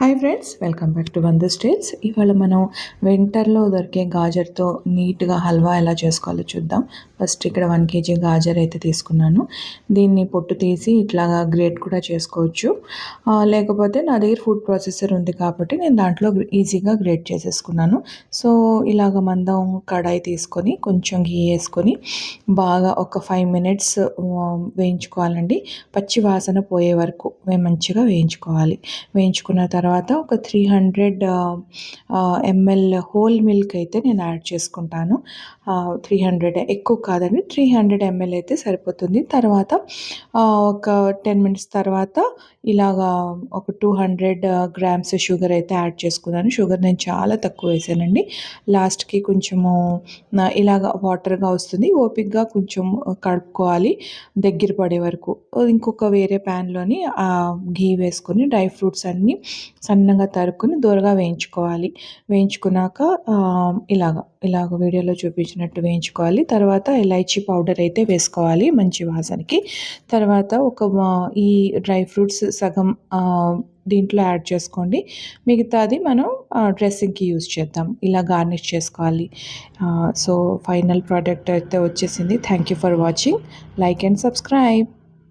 Hi friends, welcome back to wonder styles. ఇవాళ మనం వింటర్లో దొరికే గాజర్తో నీట్గా హల్వా ఎలా చేసుకోవాలో చూద్దాం. ఫస్ట్ ఇక్కడ 1 kg గాజర్ అయితే తీసుకున్నాను. దీన్ని పొట్టు తీసి ఇట్లాగా గ్రేట్ కూడా చేసుకోవచ్చు. లేకపోతే నా దగ్గర ఫుడ్ ప్రాసెసర్ ఉంది కాబట్టి నేను దాంట్లో ఈజీగా గ్రేట్ చేసేసుకున్నాను. సో ఇలాగ మందం కడాయి తీసుకొని కొంచెం ఘీ వేసుకొని బాగా ఒక 5 minutes వేయించుకోవాలండి. పచ్చి వాసన పోయే వరకు మంచిగా వేయించుకున్న తర్వాత ఒక 300 ml హోల్ మిల్క్ అయితే నేను యాడ్ చేసుకుంటాను. 300 ఎక్కువ కాదండి, 300 ml అయితే సరిపోతుంది. తర్వాత ఒక 10 minutes తర్వాత ఇలాగా ఒక 200 grams షుగర్ అయితే యాడ్ చేసుకున్నాను. షుగర్ నేను చాలా తక్కువ వేసానండి. లాస్ట్కి కొంచెము ఇలాగ వాటర్గా వస్తుంది, ఓపిక్గా కొంచెం కలుపుకోవాలి దగ్గర పడే వరకు. ఇంకొక వేరే ప్యాన్లోని ఘీ వేసుకొని డ్రై ఫ్రూట్స్ అన్నీ సన్నగా తరుక్కుని దూరగా వేయించుకోవాలి. వేయించుకున్నాక ఇలాగ వీడియోలో చూపించినట్టు వేయించుకోవాలి. తర్వాత ఇలైచీ పౌడర్ అయితే వేసుకోవాలి మంచి వాసనకి. తర్వాత ఈ డ్రై ఫ్రూట్స్ సగం దీంట్లో యాడ్ చేసుకోండి, మిగతాది మనం డ్రెస్సింగ్కి యూజ్ చేద్దాం. ఇలా గార్నిష్ చేసుకోవాలి. సో ఫైనల్ ప్రోడక్ట్ అయితే వచ్చేసింది. Thank you for watching. Like and subscribe.